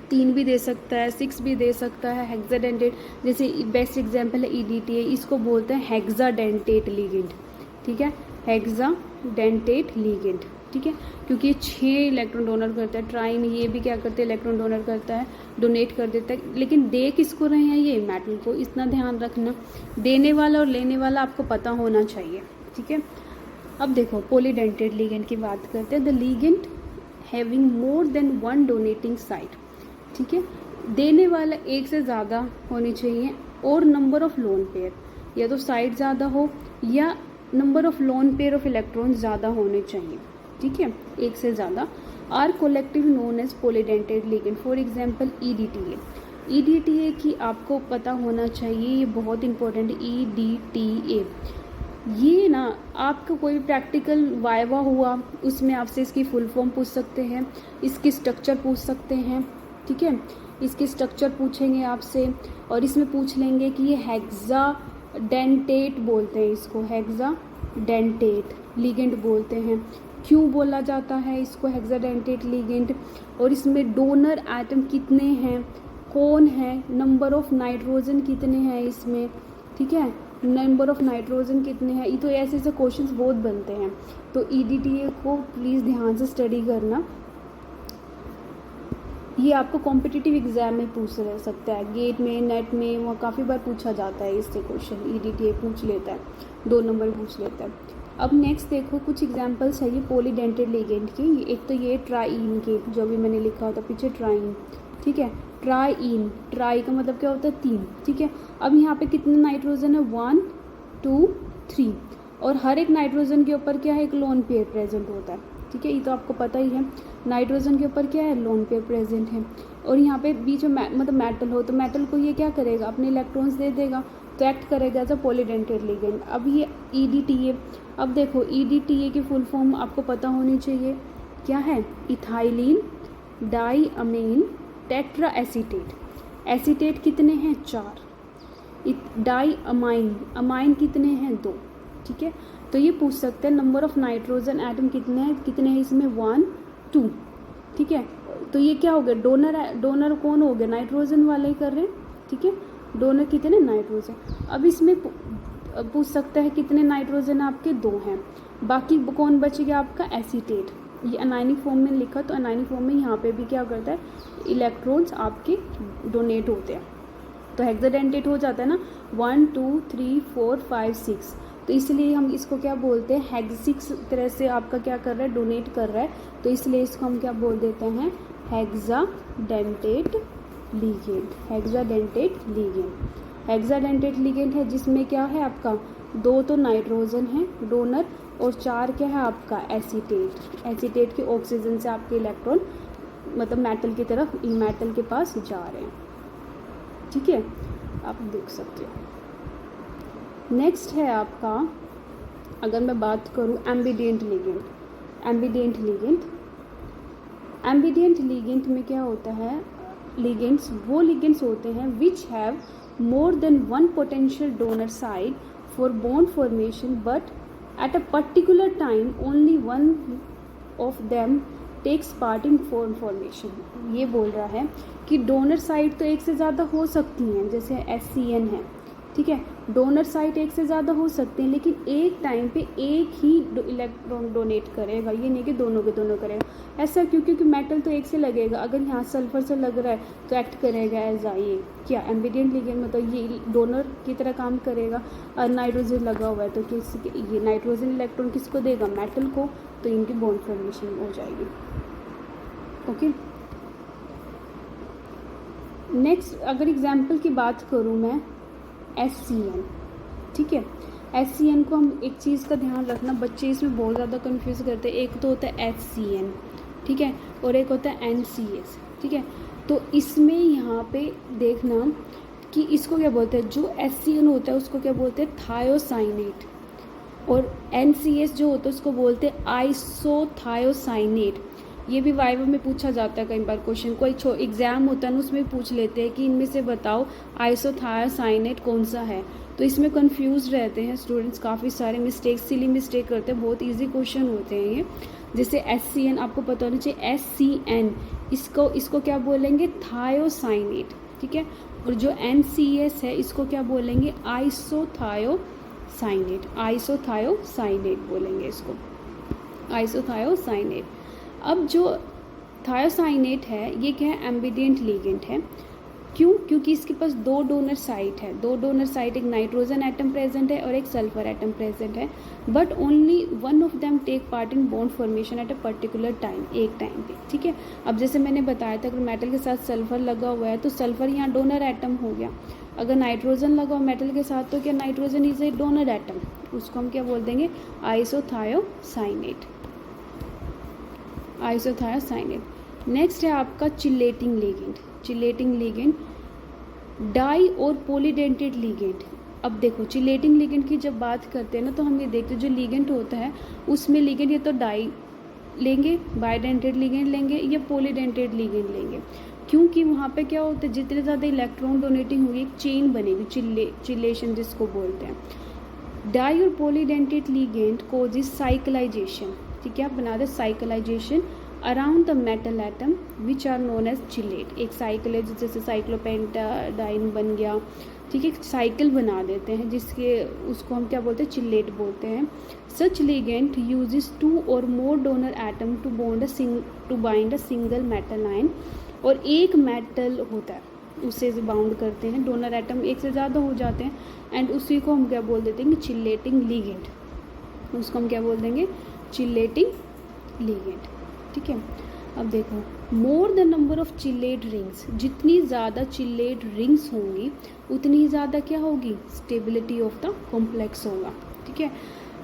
3 भी दे सकता है, 6 भी दे सकता है। हेक्साडेंटेट, जैसे बेस्ट एग्जांपल है EDTA, इसको बोलते हैं हेक्साडेंटेट लिगेंड, ठीक है, हेक्साडेंटेट लिगेंड, ठीक है, क्योंकि ये 6 इलेक्ट्रॉन डोनर करता है। ट्राइन ये भी क्या करते हैं, इलेक्ट्रॉन डोनर करता है, डोनेट कर देता है, लेकिन दे किसको रहे हैं, ये मेटल को। इतना ध्यान रखना, देने वाला और लेने वाला आपको पता होना चाहिए, ठीक है। अब देखो पॉलीडेंटेट लिगेंड की बात करते हैं। The ligand having more than 1 donating site, ठीक है, देने वाला एक से ज़्यादा होनी चाहिए, और नंबर ऑफ लोन पेयर, या तो साइड ज़्यादा हो या number of lone pair of electron ज़्यादा होने चाहिए, ठीक है, एक से ज़्यादा, are collective known as polydentate ligand. For example EDTA की आपको पता होना चाहिए, ये बहुत इंपॉर्टेंट है। EDTA ये ना आपका कोई प्रैक्टिकल वाइवा हुआ उसमें आपसे इसकी फुल फॉर्म पूछ सकते हैं, इसकी स्ट्रक्चर पूछ सकते हैं, ठीक है, इसकी स्ट्रक्चर पूछेंगे आपसे, और इसमें पूछ लेंगे कि ये हेक्साडेंटेट बोलते हैं इसको, हेक्साडेंटेट लिगेंड बोलते हैं। क्यों बोला जाता है इसको हेक्साडेंटेट लिगेंड, और इसमें डोनर एटम कितने हैं, कौन है, नंबर ऑफ नाइट्रोजन कितने हैं इसमें, ठीक है, नंबर ऑफ नाइट्रोजन कितने हैं। ये तो ऐसे ऐसे क्वेश्चंस बहुत बनते हैं, तो EDTA को प्लीज़ ध्यान से स्टडी करना। ये आपको कॉम्पिटिटिव एग्जाम में पूछ सकता है, गेट में, नेट में, वहाँ काफ़ी बार पूछा जाता है इससे क्वेश्चन, EDTA पूछ लेता है, 2 नंबर पूछ लेता है। अब नेक्स्ट देखो कुछ एग्जांपल्स है ये पॉलीडेंटेट लिगेंड की। एक तो ये ट्राइन के, जो भी मैंने लिखा होता पीछे ट्राइन, ठीक है, ट्राइन, ट्राई का मतलब क्या होता है 3, ठीक है। अब यहाँ पे कितने नाइट्रोजन है, 1 2 3, और हर एक नाइट्रोजन के ऊपर क्या है, एक लोन पेयर प्रेजेंट होता है, ठीक है, ये तो आपको पता ही है। नाइट्रोजन के ऊपर क्या है, लोन पेयर प्रेजेंट है, और यहाँ पे बीच में मतलब मेटल हो, तो मेटल को ये क्या करेगा, अपने इलेक्ट्रॉन्स दे देगा, तो एक्ट करेगा एज अ पॉलीडेंटेट लिगेंड। अब ये EDTA, अब देखो EDTA की फुल फॉर्म आपको पता होनी चाहिए, क्या है, इथाइलिन डाईअमीन टेट्रा एसीटेट। एसीटेट कितने हैं, 4, डाईअमाइन, अमाइन कितने हैं, 2, ठीक है। तो ये पूछ सकते हैं नंबर ऑफ नाइट्रोजन एटम कितने हैं इसमें 1 2, ठीक है। तो ये क्या हो गया, डोनर कौन हो गया, नाइट्रोजन वाले ही कर रहे हैं, ठीक है। डोनर कितने, नाइट्रोजन। अब इसमें पूछ सकता है कितने नाइट्रोजन आपके, 2 हैं। बाकी कौन बच गया आपका, एसीटेट। ये अनायनिक फॉर्म में लिखा, तो अनायनिक फॉर्म में यहाँ पे भी क्या करता है, इलेक्ट्रॉन्स आपके डोनेट होते हैं। तो हेक्साडेंटेट हो जाता है ना, 1 2 3 4 5 6, तो इसलिए हम इसको क्या बोलते हैं, हेक्सिक्स तरह से आपका क्या कर रहा है, डोनेट कर रहा है, तो इसलिए इसको हम क्या बोल देते हैं, hexadentate ligand. Hexadentate ligand, hexadentate ligand है जिसमें क्या है आपका 2 तो नाइट्रोजन है डोनर, और 4 क्या है आपका एसीटेट। एसीटेट के ऑक्सीजन से आपके इलेक्ट्रॉन मतलब मेटल की तरफ, मेटल के पास जा रहे हैं, ठीक है, आप देख सकते हो। नेक्स्ट है आपका, अगर मैं बात करूँ ambident ligand. Ambident ligand, ambident ligand में क्या होता है, लिगेंड्स वो लिगेंड्स होते हैं which have more than 1 potential donor side for bond formation, but at a particular time only one of them takes part in formation. ये बोल रहा है कि डोनर साइड तो एक से ज़्यादा हो सकती हैं, जैसे SCN है, ठीक है, डोनर साइट एक से ज़्यादा हो सकते हैं, लेकिन एक टाइम पे एक ही इलेक्ट्रॉन डोनेट करेगा, ये नहीं कि दोनों के दोनों करेगा। ऐसा क्यों, क्योंकि मेटल तो एक से लगेगा, अगर यहाँ सल्फर से लग रहा है तो एक्ट करेगा एज ये क्या, एम्बिडेंट लिगेंड, मतलब ये डोनर की तरह काम करेगा। और नाइट्रोजन लगा हुआ है तो ये नाइट्रोजन इलेक्ट्रॉन किसको देगा, मेटल को, तो इनकी बॉन्ड फॉर्मेशन हो जाएगी। ओके, नेक्स्ट अगर एग्जाम्पल की बात करूँ मैं, SCN, ठीक है। SCN को हम एक चीज़ का ध्यान रखना, बच्चे इसमें बहुत ज़्यादा कंफ्यूज करते हैं, एक तो होता है HCN, ठीक है, और एक होता है NCS, ठीक है। तो इसमें यहाँ पे देखना कि इसको क्या बोलते हैं, जो SCN होता है उसको क्या बोलते हैं, थायोसाइनेट, और NCS जो होता है उसको बोलते हैं आइसोथायोसाइनेट। ये भी वाइवा में पूछा जाता है कई बार क्वेश्चन, कोई एग्जाम होता है ना उसमें पूछ लेते हैं कि इनमें से बताओ आइसोथायोसाइनेट कौन सा है। तो इसमें कंफ्यूज रहते हैं स्टूडेंट्स, काफ़ी सारे मिस्टेक, सिली मिस्टेक करते हैं, बहुत इजी क्वेश्चन होते हैं ये। जैसे SCN आपको पता होना चाहिए, SCN इसको क्या बोलेंगे, थायोसाइनेट, ठीक है। और जो NCS है इसको क्या बोलेंगे, आइसोथायोसाइनेट, आइसोथायोसाइनेट बोलेंगे इसको, आइसोथायोसाइनेट। अब जो थायोसाइनेट है ये क्या है, एम्बिडेंट लिगेंड है। क्यों, क्योंकि इसके पास 2 डोनर साइट है, 2 डोनर साइट, एक नाइट्रोजन एटम प्रेजेंट है और एक सल्फर एटम प्रेजेंट है, but only one of them take part in bond formation at a particular time, एक टाइम पे, ठीक है। अब जैसे मैंने बताया था, अगर मेटल के साथ सल्फर लगा हुआ है तो सल्फर यहाँ डोनर एटम हो गया। अगर नाइट्रोजन लगा हुआ मेटल के साथ तो क्या, nitrogen is a donor atom, उसको हम क्या बोल देंगे, आइसोथायोसाइनेट, आइसोथायोसाइनेट। नेक्स्ट है आपका chelating ligand. Chelating ligand, di और पॉलीडेंटेड लिगेंड। अब देखो चिलेटिंग लिगेंड की जब बात करते हैं ना तो हम ये देखते हैं जो लिगेंड होता है उसमें लिगेंड या तो डाई लेंगे, बाइडेंटेड लिगेंड लेंगे या पॉलीडेंटेड लिगेंड लेंगे, क्योंकि वहाँ पे क्या होता है, जितने ज़्यादा इलेक्ट्रॉन डोनेटिंग होगी एक चेन बनेगी, चिलेशन जिसको बोलते हैं। डाई और पॉलीडेंटेड लिगेंड कोजेस साइक्लाइजेशन, ठीक है, आप बना दे cyclisation around the metal atom which are known as chelate. एक साइकिल है जैसे साइक्लोपेंटाडाइन बन गया, ठीक है, साइकिल बना देते हैं जिसके उसको हम क्या बोलते हैं, चिलेट बोलते हैं। सच ligand uses 2 or more donor atom to bind a single metal ion, और एक मेटल होता है उससे बाउंड करते हैं, डोनर एटम एक से ज़्यादा हो जाते हैं, एंड उसी को हम क्या बोल देते हैं, चिलेटिंग लिगेंड, उसको हम क्या बोल देंगे, चिलेटिंग लिगेंड, ठीक है। अब देखो, more the number of chelate rings, जितनी ज़्यादा चिलेट रिंग्स होंगी उतनी ही ज़्यादा क्या होगी, स्टेबिलिटी ऑफ द कॉम्प्लेक्स होगा, ठीक है।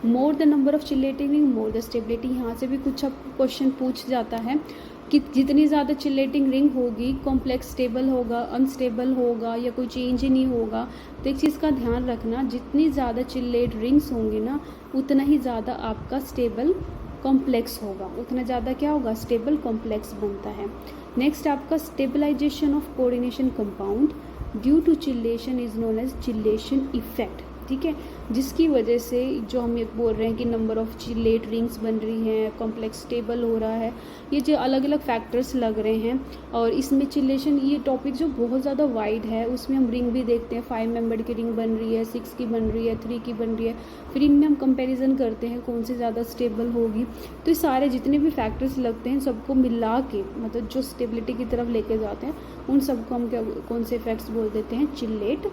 More the number of chelating ring more the stability, यहाँ से भी कुछ अब क्वेश्चन पूछ जाता है कि जितनी ज़्यादा चिलेटिंग रिंग होगी कॉम्प्लेक्स स्टेबल होगा, अनस्टेबल होगा या कोई चेंज ही नहीं होगा। तो एक चीज़ का ध्यान रखना, जितनी ज़्यादा चिलेट रिंग्स होंगी ना उतना ही ज़्यादा आपका स्टेबल कॉम्प्लेक्स होगा, उतना ज़्यादा क्या होगा, स्टेबल कॉम्प्लेक्स बनता है। नेक्स्ट आपका stabilisation of coordination compound due to chelation is known as chelation effect, ठीक है, जिसकी वजह से जो हम ये बोल रहे हैं कि नंबर ऑफ चिलेट रिंग्स बन रही हैं, कॉम्प्लेक्स स्टेबल हो रहा है, ये जो अलग अलग फैक्टर्स लग रहे हैं। और इसमें चिलेशन ये टॉपिक जो बहुत ज़्यादा वाइड है, उसमें हम रिंग भी देखते हैं, 5 मेंबर की रिंग बन रही है, 6 की बन रही है, 3 की बन रही है, फिर इनमें हम कंपेरिजन करते हैं कौन सी ज़्यादा स्टेबल होगी। तो ये सारे जितने भी फैक्टर्स लगते हैं सबको मिला के, मतलब जो स्टेबिलिटी की तरफ लेके जाते हैं, उन सबको हम कौन से इफेक्ट्स बोल देते हैं, चिलेट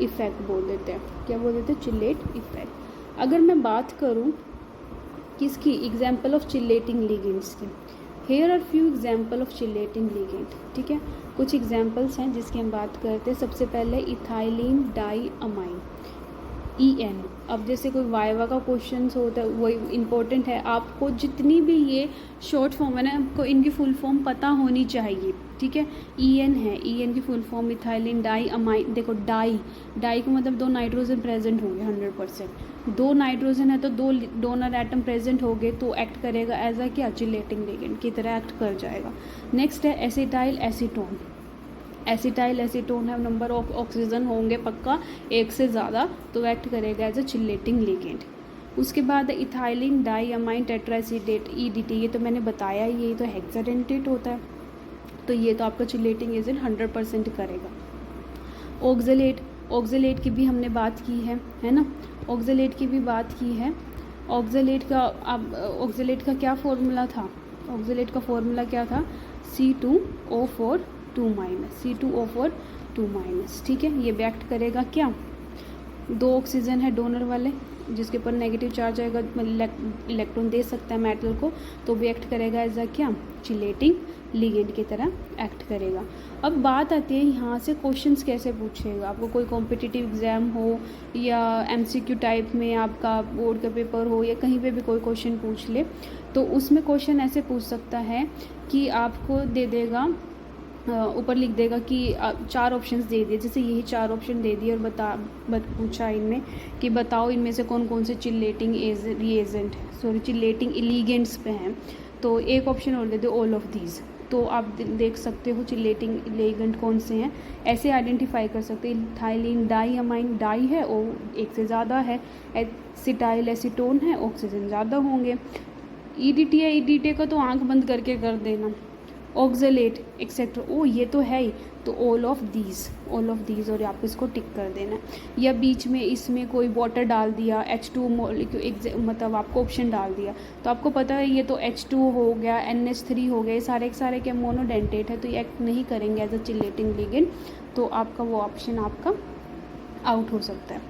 इफ़ेक्ट बोल देते हैं। क्या बोल देते हैं, चिलेट इफ़ेक्ट। अगर मैं बात करूं किसकी, एग्जाम्पल ऑफ चिलेटिंग लिगेंड्स की, here are few example of chelating ligand. ठीक है, कुछ एग्जाम्पल्स हैं जिसकी हम बात करते हैं। सबसे पहले इथाइलिन डाई अमाइन, EN। अब जैसे कोई वाइवा का क्वेश्चन होता है, वही इंपॉर्टेंट है, आपको जितनी भी ये शॉर्ट फॉर्म है ना, आपको इनकी फुल फॉर्म पता होनी चाहिए। ठीक है, EN है, EN की full form ethylene diamine. देखो डाई का मतलब 2 नाइट्रोजन प्रेजेंट होंगे 100%। 2 नाइट्रोजन है तो 2 डोनर एटम प्रेजेंट हो गए, तो एक्ट करेगा एज अ क्या, चिलेटिंग लिगेंड की तरह एक्ट कर जाएगा। नेक्स्ट है एसिटाइल एसीटोन। एसिटाइल एसीटोन है, नंबर ऑफ ऑक्सीजन होंगे पक्का 1 से ज़्यादा, तो एक्ट करेगा एज अ चिलेटिंग लिगेंड। उसके बाद ethylene diamine tetraacetate, EDT, ये तो मैंने बताया ही, ये तो हेक्साडेंटेट होता है, तो ये तो आपका चिलेटिंग एजेंट 100% करेगा। ऑक्जेलेट की भी हमने बात की है ना, ऑक्जेलेट की भी बात की है। ऑक्जेलेट का क्या फॉर्मूला था, ऑक्जेलेट का फॉर्मूला क्या था, C2O4 2 माइनस, C2O4 2 माइनस। ठीक है, ये भी एक्ट करेगा क्या, 2 ऑक्सीजन है डोनर वाले, जिसके ऊपर नेगेटिव चार्ज आएगा, इलेक्ट्रॉन दे सकता है मेटल को, तो भी एक्ट करेगा एज अ क्या, चिलेटिंग लिगेंड की तरह एक्ट करेगा। अब बात आती है यहाँ से क्वेश्चंस कैसे पूछेगा, आपको कोई कॉम्पिटिटिव एग्ज़ाम हो या MCQ टाइप में आपका बोर्ड का पेपर हो या कहीं पे भी कोई क्वेश्चन पूछ ले, तो उसमें क्वेश्चन ऐसे पूछ सकता है कि आपको दे देगा, ऊपर लिख देगा कि 4 ऑप्शंस दे दिए, जैसे यही 4 ऑप्शन दे दिए और पूछा इनमें कि बताओ इनमें से कौन कौन से चिलेटिंग चिलेटिंग लिगेंड्स पे हैं, तो एक ऑप्शन और दे दो, ऑल ऑफ दीज। तो आप देख सकते हो चिलेटिंग लिगेंड कौन से हैं, ऐसे आइडेंटिफाई कर सकते हैं। इथाइलिन डाई अमाइन, डाई है और 1 से ज़्यादा है, एसिटाइल एसीटोन है, ऑक्सीजन ज़्यादा होंगे। EDT है, EDT का तो आंख बंद करके कर देना। ऑक्जेलेट एक्सेट्रा, ओ ये तो है ही, तो ऑल ऑफ दीज और आप इसको टिक कर देना। या बीच में इसमें कोई वाटर डाल दिया, H2 मॉलिक्यूल, मतलब आपको ऑप्शन डाल दिया, तो आपको पता है ये तो H2 हो गया, NH3 हो गया, ये सारे के मोनोडेंटेट है, तो ये एक्ट नहीं करेंगे एज अ चिलेटिंग लिगेंड, तो आपका वो ऑप्शन आपका आउट हो सकता है।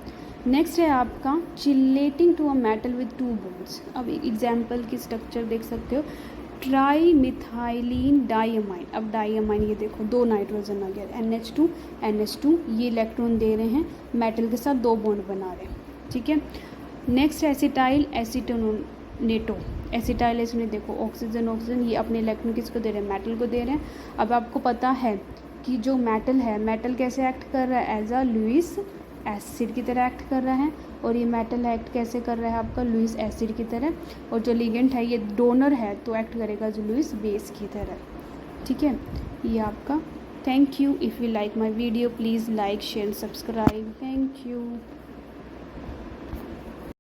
नेक्स्ट है आपका chelating to a metal with 2 bonds. अब एग्जाम्पल की स्ट्रक्चर देख सकते हो, ट्राई मिथाइलिन डाईअमाइन। अब डाईअमाइन ये देखो 2 नाइट्रोजन आ गया, NH2, ये इलेक्ट्रॉन दे रहे हैं, मेटल के साथ 2 बॉन्ड बना रहे हैं। ठीक है, नेक्स्ट एसिटाइल एसीटोनेटो। एसिटाइल एसीटोनेट देखो ऑक्सीजन, ये अपने इलेक्ट्रॉन किसको दे रहे हैं, मेटल को दे रहे हैं। अब आपको पता है कि जो मेटल है, मेटल कैसे एक्ट कर रहा है, एज अ लुईस एसिड की तरह एक्ट कर रहा है, और ये मेटल एक्ट कैसे कर रहा है आपका, लुईस एसिड की तरह। और जो लिगेंड है ये डोनर है, तो एक्ट करेगा जो लुईस बेस की तरह। ठीक है, ये आपका। Thank you. If you like my video please like share subscribe. Thank you.